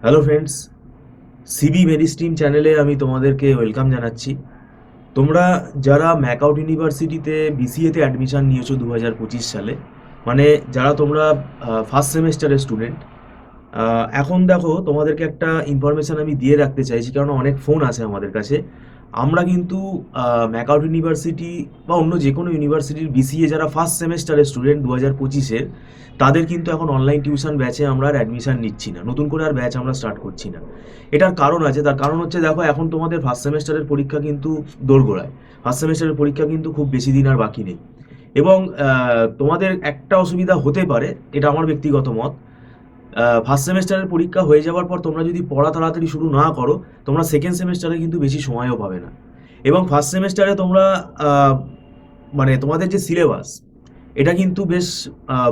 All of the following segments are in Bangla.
হ্যালো ফ্রেন্ডস, সিবি মেরিস্ট্রিম চ্যানেলে আমি তোমাদেরকে ওয়েলকাম জানাচ্ছি। তোমরা যারা ম্যাকআউট ইউনিভার্সিটিতে বিসিএতে অ্যাডমিশন নিয়েছো 2025 সালে, মানে যারা তোমরা ফার্স্ট সেমেস্টারের স্টুডেন্ট, এখন দেখো তোমাদেরকে একটা ইনফরমেশান আমি দিয়ে রাখতে চাইছি, কারণ অনেক ফোন আছে আমাদের কাছে। আমরা কিন্তু ম্যাকআউট ইউনিভার্সিটি বা অন্য যে কোনো ইউনিভার্সিটির বিসিএ যারা ফার্স্ট সেমেস্টারের স্টুডেন্ট 2025-এর, তাদের কিন্তু এখন অনলাইন টিউশন ব্যাচে আমরা আর অ্যাডমিশন নিচ্ছি না, নতুন করে আর ব্যাচ আমরা স্টার্ট করছি না। এটার কারণ আছে, তার কারণ হচ্ছে দেখো এখন তোমাদের ফার্স্ট সেমেস্টারের পরীক্ষা কিন্তু দোরগোড়ায়। ফার্স্ট সেমেস্টারের পরীক্ষা কিন্তু খুব বেশি দিন আর বাকি নেই। এবং তোমাদের একটা অসুবিধা হতে পারে, এটা আমার ব্যক্তিগত মত। ফার্স্ট সেমেস্টারের পরীক্ষা হয়ে যাওয়ার পর তোমরা যদি পড়া তাড়াতাড়ি শুরু না করো, তোমরা সেকেন্ড সেমেস্টারে কিন্তু বেশি সময়ও পাবে না। এবং ফার্স্ট সেমেস্টারে তোমরা মানে তোমাদের যে সিলেবাস, এটা কিন্তু বেশ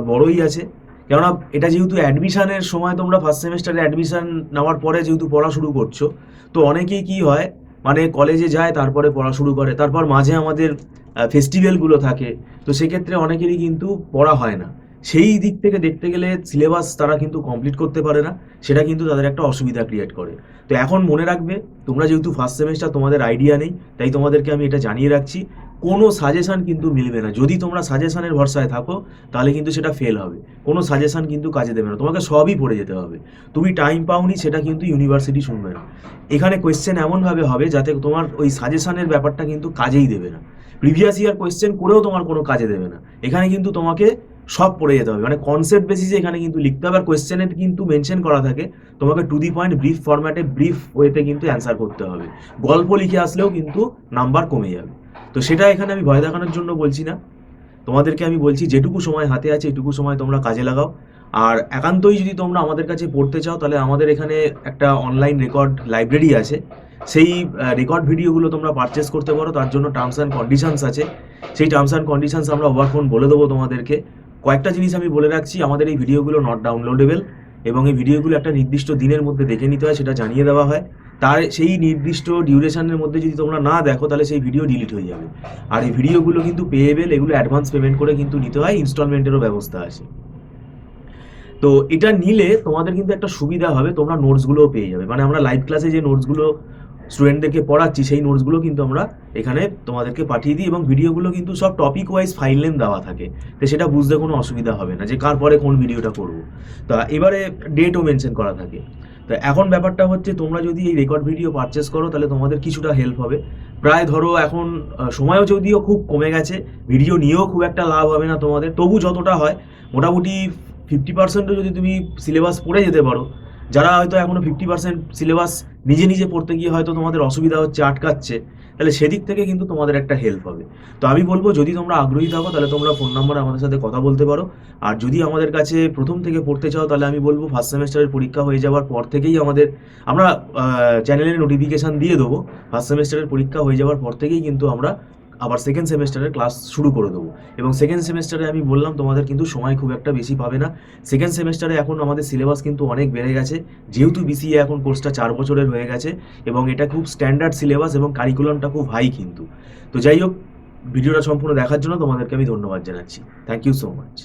বড়ই আছে। কেননা এটা যেহেতু অ্যাডমিশনের সময়, তোমরা ফার্স্ট সেমেস্টারে অ্যাডমিশন নেওয়ার পরে যেহেতু পড়া শুরু করছো, তো অনেকেই কি হয়, মানে কলেজে যায় তারপরে পড়া শুরু করে, তারপর মাঝে আমাদের ফেস্টিভ্যালগুলো থাকে, তো সেক্ষেত্রে অনেকেরই কিন্তু পড়া হয় না। সেই দিক থেকে দেখতে গেলে সিলেবাস তারা কিন্তু কমপ্লিট করতে পারে না, সেটা কিন্তু তাদের একটা অসুবিধা ক্রিয়েট করে। তো এখন মনে রাখবে, তোমরা যেহেতু ফার্স্ট সেমেস্টার, তোমাদের আইডিয়া নেই, তাই তোমাদেরকে আমি এটা জানিয়ে রাখছি, কোনো সাজেশান কিন্তু মিলবে না। যদি তোমরা সাজেশানের ভরসায় থাকো, তাহলে কিন্তু সেটা ফেল হবে। কোনো সাজেশান কিন্তু কাজে দেবে না, তোমাকে সবই পড়ে যেতে হবে। তুমি টাইম পাওনি, সেটা কিন্তু ইউনিভার্সিটি শুনবে না। এখানে কোয়েশ্চেন এমনভাবে হবে যাতে তোমার ওই সাজেশানের ব্যাপারটা কিন্তু কাজেই দেবে না। প্রিভিয়াস ইয়ার কোয়েশ্চেন করেও তোমার কোনো কাজে দেবে না। এখানে কিন্তু তোমাকে সব পড়ে যেতে হবে, মানে কনসেপ্ট বেসিসে এখানে কিন্তু লিখতে হবে। আর কোয়েশ্চেনে কিন্তু মেনশন করা থাকে, তোমাকে টু দি পয়েন্ট ব্রিফ ফরম্যাটে ব্রিফ ওয়েতে কিন্তু অ্যান্সার করতে হবে। গল্প লিখে আসলেও কিন্তু নাম্বার কমে যাবে। তো সেটা এখানে আমি ভয় দেখানোর জন্য বলছি না, তোমাদেরকে আমি বলছি যেটুকু সময় হাতে আছে এটুকু সময় তোমরা কাজে লাগাও। আর একান্তই যদি তোমরা আমাদের কাছে পড়তে চাও, তাহলে আমাদের এখানে একটা অনলাইন রেকর্ড লাইব্রেরি আছে। সেই রেকর্ড ভিডিওগুলো তোমরা পারচেস করতে পারো, তার জন্য টার্মস অ্যান্ড কন্ডিশনস আছে। সেই টার্মস অ্যান্ড কন্ডিশনস আমরা ওভার ফোন বলে দেবো তোমাদেরকে। কয়েকটা জিনিস আমি বলে রাখছি, আমাদের এই ভিডিওগুলো নট ডাউনলোডেবল, এবং এই ভিডিওগুলো একটা নির্দিষ্ট দিনের মধ্যে দেখে নিতে হয়, সেটা জানিয়ে দেওয়া হয়। তার সেই নির্দিষ্ট ডিউরেশনের মধ্যে যদি তোমরা না দেখো, তাহলে সেই ভিডিও ডিলিট হয়ে যাবে। আর এই ভিডিওগুলো কিন্তু পেয়েবেল, এগুলো অ্যাডভান্স পেমেন্ট করে কিন্তু নিতে হয়, ইনস্টলমেন্টেরও ব্যবস্থা আছে। তো এটা নিলে তোমাদের কিন্তু একটা সুবিধা হবে, তোমরা নোটসগুলোও পেয়ে যাবে। মানে আমরা লাইভ ক্লাসে যে নোটসগুলো স্টুডেন্টদেরকে পড়াচ্ছি, সেই নোটসগুলো কিন্তু আমরা এখানে তোমাদেরকে পাঠিয়ে দিই, এবং ভিডিওগুলো কিন্তু সব টপিক ওয়াইজ ফাইল নেম দেওয়া থাকে। তো সেটা বুঝতে কোনো অসুবিধা হবে না যে কার পরে কোন ভিডিওটা করব। তা এবারে ডেটও মেনশন করা থাকে। তো এখন ব্যাপারটা হচ্ছে, তোমরা যদি এই রেকর্ড ভিডিও পারচেস করো, তাহলে তোমাদের কিছুটা হেল্প হবে। প্রায় ধরো এখন সময়ও যদিও খুব কমে গেছে, ভিডিও নিয়েও খুব একটা লাভ হবে না তোমাদের, তবু যতটা হয় মোটামুটি 50%ও যদি তুমি সিলেবাস পড়ে যেতে পারো, যারা হয়তো এখনও 50% সিলেবাস নিজে নিজে পড়তে গিয়ে হয়তো তোমাদের অসুবিধা হচ্ছে, আটকাচ্ছে, তাহলে সেদিক থেকে কিন্তু তোমাদের একটা হেল্প হবে। তো আমি বলবো, যদি তোমরা আগ্রহী থাকো, তাহলে তোমরা ফোন নাম্বারে আমাদের সাথে কথা বলতে পারো। আর যদি আমাদের কাছে প্রথম থেকে পড়তে চাও, তাহলে আমি বলবো ফার্স্ট সেমেস্টারের পরীক্ষা হয়ে যাওয়ার পর থেকেই আমরা চ্যানেলের নোটিফিকেশান দিয়ে দেবো। ফার্স্ট সেমেস্টারের পরীক্ষা হয়ে যাওয়ার পর থেকেই কিন্তু আমরা আবার সেকেন্ড সেমেস্টারের ক্লাস শুরু করে দেবো। এবং সেকেন্ড সেমেস্টারে আমি বললাম, তোমাদের কিন্তু সময় খুব একটা বেশি পাবে না। সেকেন্ড সেমেস্টারে এখন আমাদের সিলেবাস কিন্তু অনেক বেড়ে গেছে, যেহেতু বিসিএ এখন কোর্সটা 4 বছরের হয়ে গেছে, এবং এটা খুব স্ট্যান্ডার্ড সিলেবাস, এবং কারিকুলামটা খুব হাই কিন্তু। তো যাই হোক, ভিডিওটা সম্পূর্ণ দেখার জন্য তোমাদেরকে আমি ধন্যবাদ জানাচ্ছি। Thank you so much.